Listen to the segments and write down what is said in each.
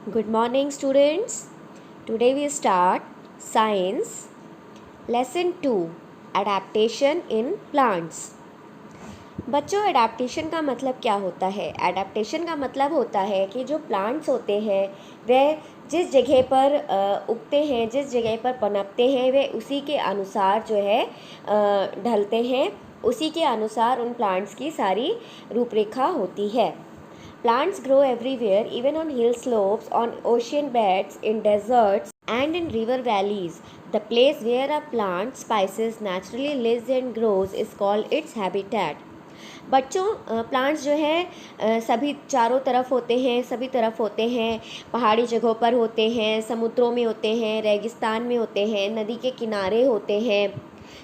Good morning, students. Today we start Science Lesson 2 Adaptation in Plants. बच्चों, adaptation का मतलब क्या होता है? एडाप्टेशन का मतलब होता है कि जो प्लांट्स होते हैं वह जिस जगह पर उगते हैं, जिस जगह पर पनपते हैं, वे उसी के अनुसार जो है ढलते हैं, उसी के अनुसार उन प्लांट्स की सारी रूपरेखा होती है. Plants grow everywhere, even on hill slopes, on ocean beds, in deserts, and in river valleys. The place where a plant species naturally lives and grows is called its habitat. बच्चों, plants जो है सभी चारों तरफ होते हैं, सभी तरफ होते हैं. पहाड़ी जगहों पर होते हैं, समुद्रों में होते हैं, रेगिस्तान में होते हैं, नदी के किनारे होते हैं.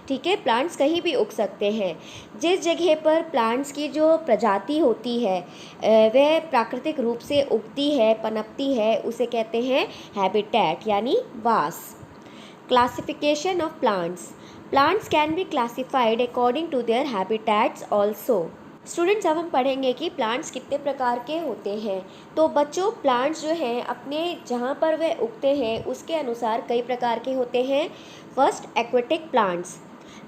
ठीक है, प्लांट्स कहीं भी उग सकते हैं. जिस जगह पर प्लांट्स की जो प्रजाति होती है वह प्राकृतिक रूप से उगती है, पनपती है, उसे कहते हैं हैबिटेट यानी वास. Classification of plants. Plants can be classified according to their habitats also. Students, अब हम पढ़ेंगे कि प्लांट्स कितने प्रकार के होते हैं. तो बच्चों, प्लांट्स जो हैं अपने जहाँ पर वे उगते हैं उसके अनुसार कई प्रकार के होते हैं. First, aquatic plants.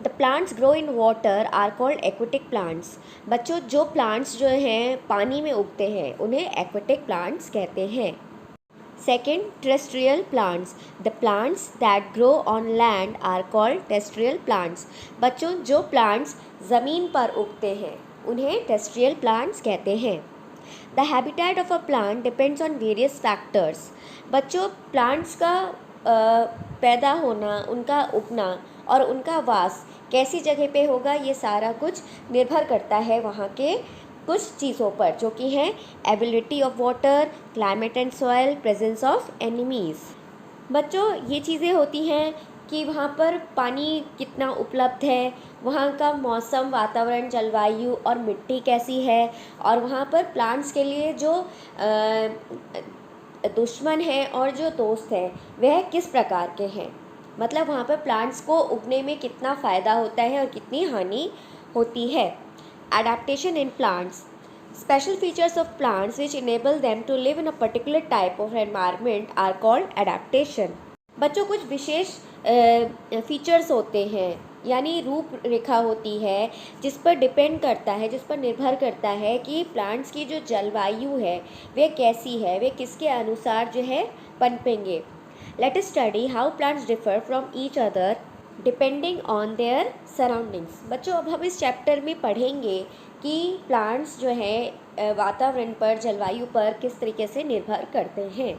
The plants grow in water are called aquatic plants. बच्चों, जो प्लांट्स जो हैं पानी में उगते हैं उन्हें एक्वेटिक प्लांट्स कहते हैं. Second, terrestrial plants. The plants that grow on land are called terrestrial plants. बच्चों, जो प्लांट्स ज़मीन पर उगते हैं उन्हें टेरेस्ट्रियल प्लांट्स कहते हैं. The habitat of a plant depends on various factors. बच्चों, प्लांट्स का पैदा होना, उनका उगना और उनका वास कैसी जगह पे होगा, ये सारा कुछ निर्भर करता है वहाँ के कुछ चीज़ों पर, जो कि हैं ability of water, climate and soil, presence of enemies. बच्चों, ये चीज़ें होती हैं कि वहाँ पर पानी कितना उपलब्ध है, वहाँ का मौसम, वातावरण, जलवायु और मिट्टी कैसी है, और वहाँ पर प्लांट्स के लिए जो दुश्मन है और जो दोस्त है वह किस प्रकार के हैं. मतलब वहाँ पर प्लांट्स को उगने में कितना फ़ायदा होता है और कितनी हानि होती है. Adaptation in plants. Special features of plants which enable them to live in a particular type of environment are called adaptation. बच्चों, कुछ विशेष फीचर्स होते हैं यानी रूपरेखा होती है जिस पर डिपेंड करता है, जिस पर निर्भर करता है कि प्लांट्स की जो जलवायु है वे कैसी है, वे किसके अनुसार जो है पनपेंगे. Let us study how plants differ from each other depending on their surroundings. बच्चों, अब हम इस चैप्टर में पढ़ेंगे कि प्लांट्स जो है वातावरण पर, जलवायु पर किस तरीके से निर्भर करते हैं.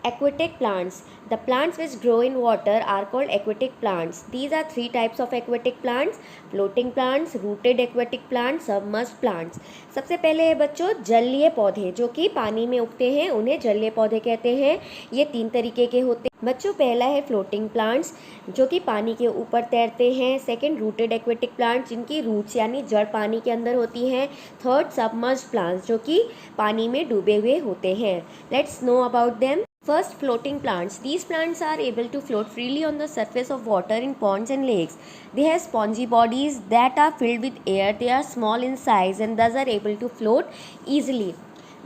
Aquatic plants. The plants which grow in water are called aquatic plants. These are three types of aquatic plants: floating plants, rooted aquatic plants, submerged plants. सबसे पहले है बच्चों जलीय पौधे, जो कि पानी में उगते हैं, उन्हें जलीय पौधे कहते हैं. ये तीन तरीके के होते हैं. बच्चों, पहला है फ्लोटिंग प्लांट्स, जो कि पानी के ऊपर तैरते हैं. सेकंड, रूटेड एक्वेटिक प्लांट्स, जिनकी रूट्स यानी जड़ पानी के अंदर होती हैं. थर्ड, सबमर्ज्ड प्लांट्स, जो कि पानी में डूबे हुए होते हैं. Let's know about them. First, floating plants. These plants are able to float freely on the surface of water in ponds and lakes. They have spongy bodies that are filled with air. They are small in size and thus are able to float easily.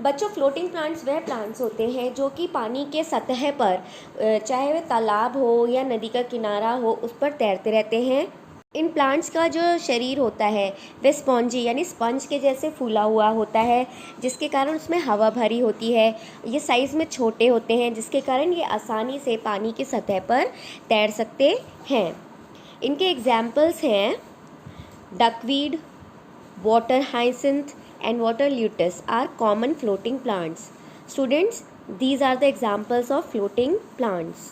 बच्चों, floating plants वह plants होते हैं जो कि पानी के सतह पर, चाहे वह तालाब हो या नदी का किनारा हो, उस पर तैरते रहते हैं. इन प्लांट्स का जो शरीर होता है वह स्पॉन्जी यानी स्पंज के जैसे फूला हुआ होता है, जिसके कारण उसमें हवा भरी होती है. ये साइज़ में छोटे होते हैं, जिसके कारण ये आसानी से पानी की सतह पर तैर सकते हैं. इनके एग्जाम्पल्स हैं duckweed, water hyacinth and water lotus are common floating plants. Students, these are the examples of floating plants.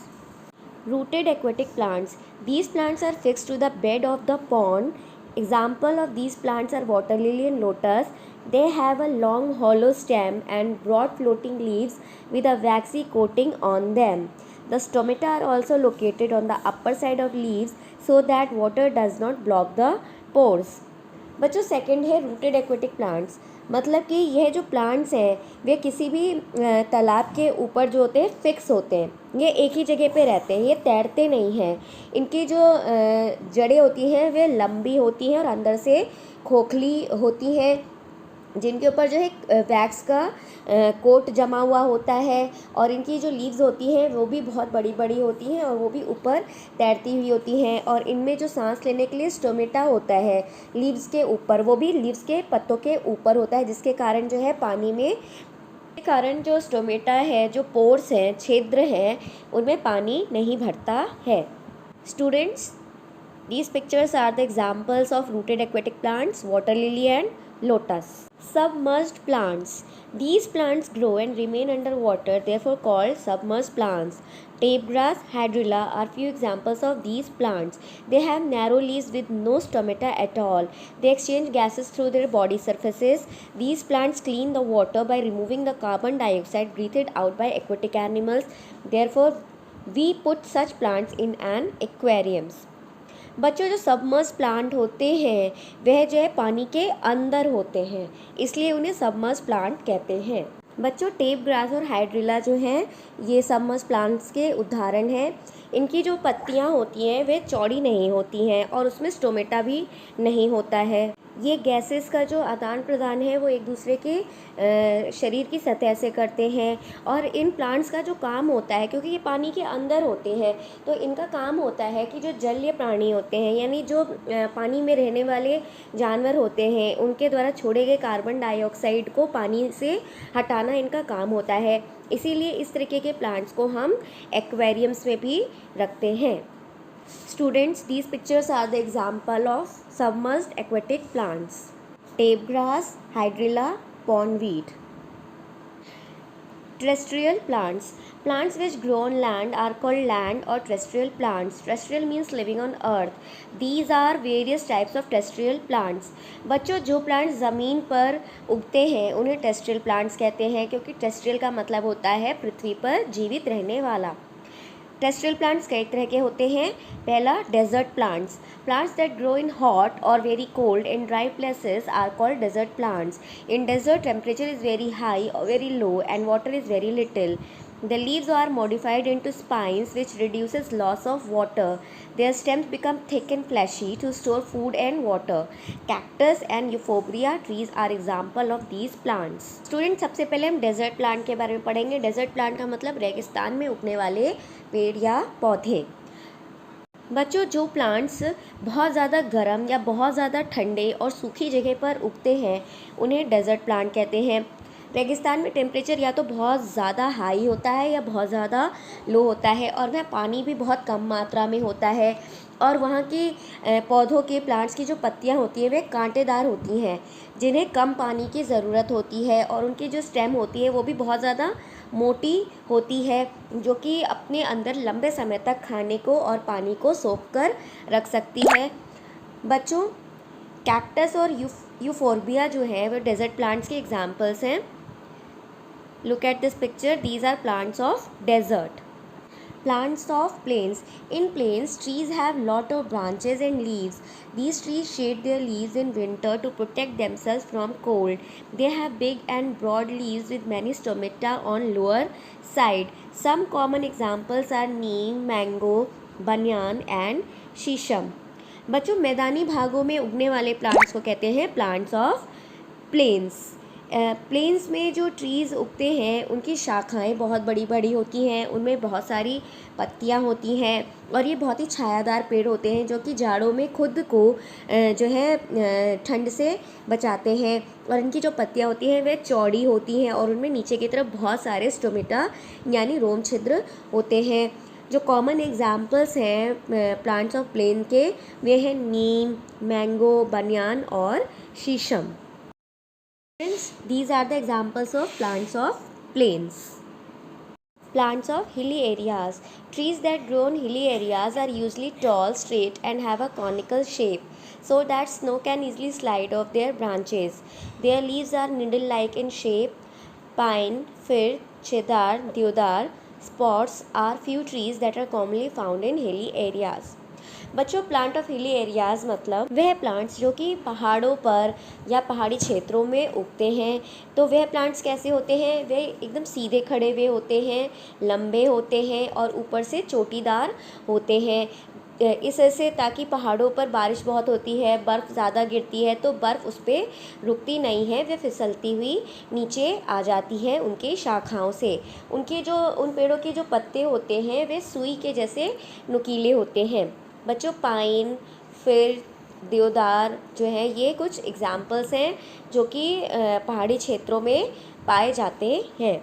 Rooted aquatic plants. These plants are fixed to the bed of the pond. Example of these plants are water lily and lotus. They have a long hollow stem and broad floating leaves with a waxy coating on them. The stomata are also located on the upper side of leaves so that water does not block the pores. बच्चों, second है rooted aquatic plants. मतलब कि यह जो plants हैं वे किसी भी तालाब के ऊपर जो होते हैं फिक्स होते हैं. ये एक ही जगह पे रहते हैं, ये तैरते नहीं हैं. इनकी जो जड़ें होती हैं वे लंबी होती हैं और अंदर से खोखली होती हैं. जिनके ऊपर जो है वैक्स का कोट जमा हुआ होता है, और इनकी जो लीव्स होती हैं वो भी बहुत बड़ी बड़ी होती हैं और वो भी ऊपर तैरती हुई होती हैं। और इनमें जो सांस लेने के लिए स्टोमेटा होता है लीव्स के ऊपर, वो भी लीव्स के पत्तों के ऊपर होता है, जिसके कारण जो है पानी में के कारण जो स्टोमेटा है, जो पोर्स हैं, छिद्र हैं, उनमें पानी नहीं भरता है। Students, these pictures are the examples of rooted aquatic plants, water lily and lotus. Submerged plants. These plants grow and remain underwater, therefore called submerged plants. Tape grass, hydrilla are few examples of these plants. They have narrow leaves with no stomata at all. They exchange gases through their body surfaces. These plants clean the water by removing the carbon dioxide breathed out by aquatic animals. Therefore, we put such plants in an aquariums. बच्चों, जो submerge plant होते हैं वह जो है पानी के अंदर होते हैं, इसलिए उन्हें सबमर्ज प्लांट कहते हैं। बच्चों, टेप ग्रास और हाइड्रिला जो हैं ये सबमर्ज प्लांट्स के उदाहरण हैं। इनकी जो पत्तियां होती हैं वे चौड़ी नहीं होती हैं और उसमें स्टोमेटा भी नहीं होता है। ये गैसेस का जो आदान प्रदान है वो एक दूसरे के शरीर की सतह से करते हैं। और इन प्लांट्स का जो काम होता है, क्योंकि ये पानी के अंदर होते हैं, तो इनका काम होता है कि जो जलीय प्राणी होते हैं, यानी जो पानी में रहने वाले जानवर होते हैं, उनके द्वारा छोड़े गए कार्बन डाइऑक्साइड को पानी से हटाना इनका काम होता है। इसीलिए इस तरीके के प्लांट्स को हम एक्वेरियम्स में भी रखते हैं। Students, these pictures are the example of submerged aquatic plants. Tape grass, hydrilla, pondweed. Terrestrial plants. Plants which grow on land are called land or terrestrial plants. Terrestrial means living on earth. These are various types of terrestrial plants. बच्चों, जो plants ज़मीन पर उगते हैं उन्हें terrestrial plants कहते हैं, क्योंकि टेरेस्ट्रियल का मतलब होता है पृथ्वी पर जीवित रहने वाला। टेरेस्ट्रियल प्लांट्स कई तरह के होते हैं। पहला, desert plants. Plants that grow in hot or very cold and dry places are called desert plants. In desert temperature is very high or very low and water is very little. The leaves are modified into spines which reduces loss of water. Their stems become thick and fleshy to store food and water. Cactus and euphorbia trees are example of these plants. Students, सबसे पहले हम desert plant के बारे में पढ़ेंगे। Desert plant का मतलब रेगिस्तान में उगने वाले पेड़ या पौधे। बच्चों, जो प्लांट्स बहुत ज़्यादा गर्म या बहुत ज़्यादा ठंडे और सूखी जगह पर उगते हैं उन्हें डेजर्ट प्लांट कहते हैं। रेगिस्तान में टेम्परेचर या तो बहुत ज़्यादा हाई होता है या बहुत ज़्यादा लो होता है, और वह पानी भी बहुत कम मात्रा में होता है। और वहाँ की पौधों के प्लांट्स की जो पत्तियाँ होती हैं वे कांटेदार होती हैं, जिन्हें कम पानी की ज़रूरत होती है। और उनकी जो स्टेम होती है वो भी बहुत ज़्यादा मोटी होती है, जो कि अपने अंदर लंबे समय तक खाने को और पानी को सोख कर रख सकती है। बच्चों, कैक्टस और यूफोर्बिया जो है वो डेजर्ट प्लांट्स के एग्जाम्पल्स हैं। Look at this picture. These are plants of desert. Plants of plains. In plains, trees have lot of branches and leaves. These trees shade their leaves in winter to protect themselves from cold. They have big and broad leaves with many stomata on lower side. Some common examples are neem, mango, banyan and shisham. बच्चों, मैदानी भागों में उगने वाले plants को कहते हैं plants of planes. Planes में जो ट्रीज़ उगते हैं उनकी शाखाएं बहुत बड़ी बड़ी होती हैं, उनमें बहुत सारी पत्तियां होती हैं और ये बहुत ही छायादार पेड़ होते हैं जो कि जाड़ों में खुद को जो है ठंड से बचाते हैं। और इनकी जो पत्तियां होती हैं वे चौड़ी होती हैं और उनमें नीचे की तरफ बहुत सारे स्टोमेटा यानी रोम छिद्र होते हैं। जो कॉमन एग्जाम्पल्स हैं प्लांट्स ऑफ प्लेन के वे हैं नीम, मैंगो, बनियान और शीशम। These are the examples of plants of plains. Plants of hilly areas. Trees that grow in hilly areas are usually tall, straight and have a conical shape so that snow can easily slide off their branches. Their leaves are needle-like in shape. Pine, fir, cedar, deodar, spots are few trees that are commonly found in hilly areas. बच्चों, plant of hilly areas मतलब वह plants जो कि पहाड़ों पर या पहाड़ी क्षेत्रों में उगते हैं। तो वह प्लांट्स कैसे होते हैं? वे एकदम सीधे खड़े हुए होते हैं, लंबे होते हैं और ऊपर से चोटीदार होते हैं। इस ऐसे ताकि पहाड़ों पर बारिश बहुत होती है, बर्फ़ ज़्यादा गिरती है तो बर्फ़ उस पर रुकती नहीं है, वे फिसलती हुई नीचे आ जाती है उनकी शाखाओं से। उन पेड़ों के जो पत्ते होते हैं वे सुई के जैसे नुकीले होते हैं। बच्चों, पाइन, फिर देवदार जो है ये कुछ एग्जाम्पल्स हैं जो कि पहाड़ी क्षेत्रों में पाए जाते हैं।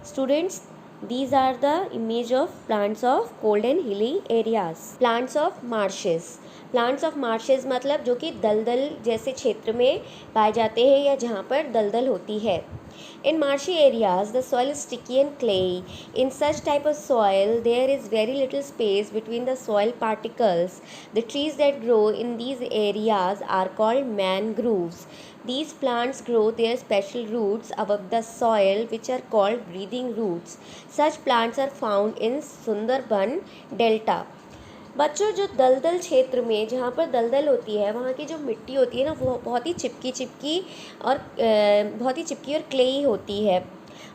Students, these are the image of plants of cold and hilly areas. Plants of marshes. Plants of marshes मतलब जो कि दलदल जैसे क्षेत्र में पाए जाते हैं या जहाँ पर दलदल होती है। In marshy areas, the soil is sticky and clayey. In such type of soil, there is very little space between the soil particles. The trees that grow in these areas are called mangroves. These plants grow their special roots above the soil, which are called breathing roots. Such plants are found in Sundarban Delta. बच्चों, जो दलदल क्षेत्र में जहाँ पर दलदल होती है वहाँ की जो मिट्टी होती है ना वो बहुत ही चिपकी और क्लेई होती है।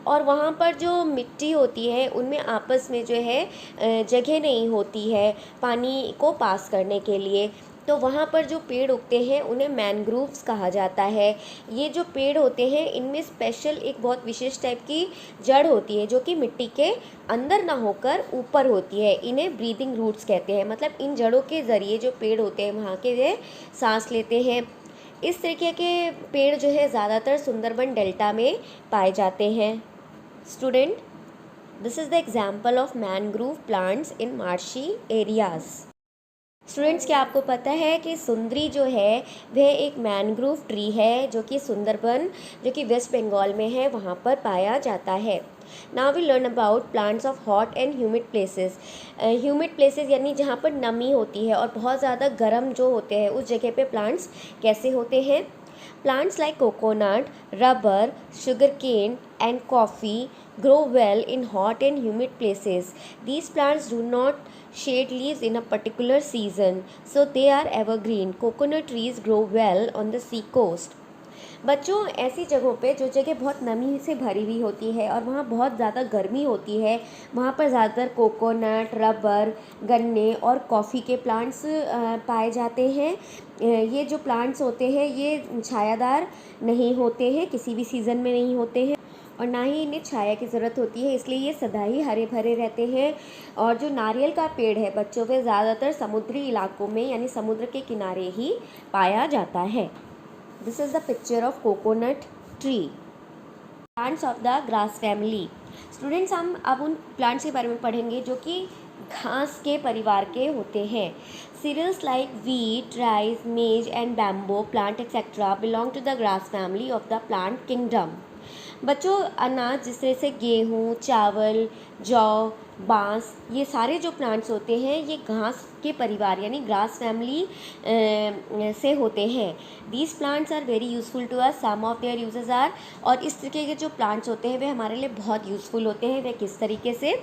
और वहाँ पर जो मिट्टी होती है उनमें आपस में जो है जगह नहीं होती है पानी को पास करने के लिए। तो वहाँ पर जो पेड़ उगते हैं उन्हें मैनग्रोव्स कहा जाता है। ये जो पेड़ होते हैं इनमें स्पेशल एक बहुत विशेष टाइप की जड़ होती है जो कि मिट्टी के अंदर ना होकर ऊपर होती है। इन्हें ब्रीदिंग रूट्स कहते हैं। मतलब इन जड़ों के ज़रिए जो पेड़ होते हैं वहाँ के वे सांस लेते हैं। इस तरीके के पेड़ जो है ज़्यादातर सुंदरबन डेल्टा में पाए जाते हैं। Student, this is the example of mangrove plants in marshy areas. Students, क्या आपको पता है कि सुंदरी जो है वह एक मैनग्रोव ट्री है जो कि सुंदरबन जो कि वेस्ट बंगाल में है वहाँ पर पाया जाता है। Now we learn about plants of hot and humid places. Humid places यानी जहाँ पर नमी होती है और बहुत ज़्यादा गर्म जो होते हैं उस जगह पे प्लांट्स कैसे होते हैं। Plants like coconut, rubber, sugarcane and coffee grow well in hot and humid places. These plants do not shed leaves in a particular season, so they are evergreen. Coconut trees grow well on the sea coast. बच्चों, ऐसी जगहों पे जो जगह बहुत नमी से भरी हुई होती है और वहाँ बहुत ज़्यादा गर्मी होती है वहाँ पर ज़्यादातर कोकोनट, रबर, गन्ने और कॉफ़ी के प्लांट्स पाए जाते हैं। ये जो प्लांट्स होते हैं ये छायादार नहीं होते हैं, किसी भी सीज़न में नहीं होते हैं और ना ही इन्हें छाया की ज़रूरत होती है, इसलिए ये सदा ही हरे भरे रहते हैं। और जो नारियल का पेड़ है बच्चों, वे ज़्यादातर समुद्री इलाकों में यानी समुद्र के किनारे ही पाया जाता है। This is the picture of coconut tree. Plants of the grass family. Students, हम अब उन प्लांट्स के बारे में पढ़ेंगे जो कि घास के परिवार के होते हैं। Cereals like wheat, rice, maize and bamboo plant etc. belong to the grass family of the plant kingdom. बच्चों, अनाज जिस तरह से गेहूँ, चावल, जौ, बांस, ये सारे जो प्लांट्स होते हैं ये घास के परिवार यानी ग्रास फैमिली से होते हैं। These plants are very useful to us, some of their uses are. और इस तरीके के जो प्लांट्स होते हैं वे हमारे लिए बहुत यूज़फुल होते हैं। वे किस तरीके से?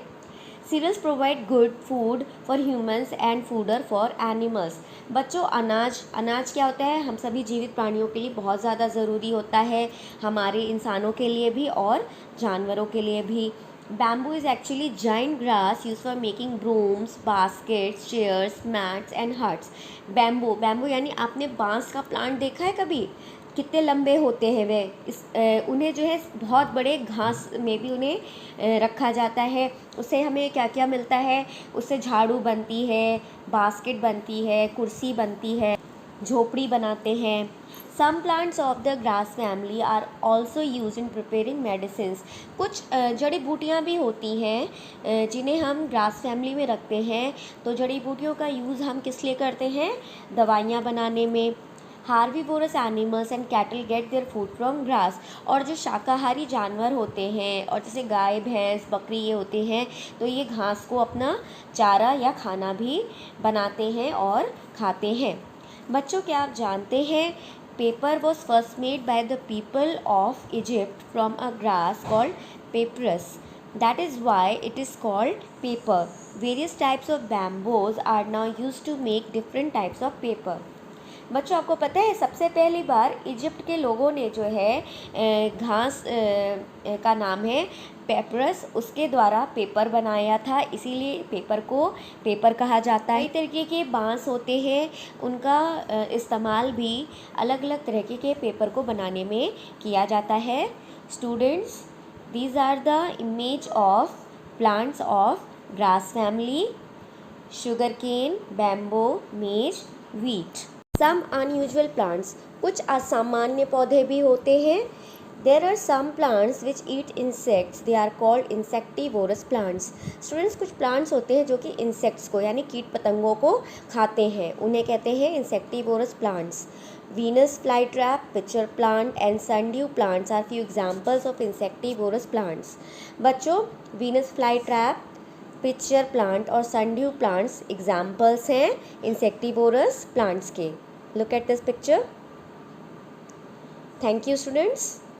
Cereals provide good food for humans and fodder for animals. बच्चों, अनाज क्या होता है? हम सभी जीवित प्राणियों के लिए बहुत ज़्यादा ज़रूरी होता है, हमारे इंसानों के लिए भी और जानवरों के लिए भी। Bamboo is actually giant grass used for making brooms, baskets, chairs, mats and huts. Bamboo यानी आपने बांस का प्लांट देखा है कभी? कितने लंबे होते हैं वे। उन्हें जो है बहुत बड़े घास में भी उन्हें रखा जाता है। उससे हमें क्या क्या मिलता है? उससे झाड़ू बनती है, बास्केट बनती है, कुर्सी बनती है, झोपड़ी बनाते हैं। Some plants of the grass family are also use in preparing medicines. कुछ जड़ी बूटियाँ भी होती हैं जिन्हें हम ग्रास फैमिली में रखते हैं। तो जड़ी बूटियों का यूज़ हम किस लिए करते हैं? दवाइयाँ बनाने में। Herbivorous animals and cattle get their food from grass. और जो शाकाहारी जानवर होते हैं और जैसे गाय, भैंस, बकरी ये होते हैं तो ये घास को अपना चारा या खाना भी बनाते हैं और खाते हैं। बच्चों, क्या आप जानते हैं paper was first made by the people of Egypt from a grass called papyrus. That is why it is called paper. Various types of bamboos are now used to make different types of paper. बच्चों, आपको पता है सबसे पहली बार Egypt के लोगों ने जो है घास का नाम है पेपरस उसके द्वारा पेपर बनाया था, इसीलिए पेपर को पेपर कहा जाता है। कई तरीके के बांस होते हैं, उनका इस्तेमाल भी अलग अलग तरीके के पेपर को बनाने में किया जाता है। Students, these are the image of plants of grass family: sugarcane, bamboo, maize, wheat. Some unusual plants, कुछ असामान्य पौधे भी होते हैं। There are some plants which eat insects. They are called insectivorous plants. Students, कुछ plants होते हैं जो कि insects को यानी कीट पतंगों को खाते हैं, उन्हें कहते हैं insectivorous plants. Venus flytrap, pitcher plant and sundew plants are few examples of insectivorous plants. बच्चों, Venus flytrap, pitcher plant और sundew plants examples हैं insectivorous plants के. Look at this picture. Thank you, students.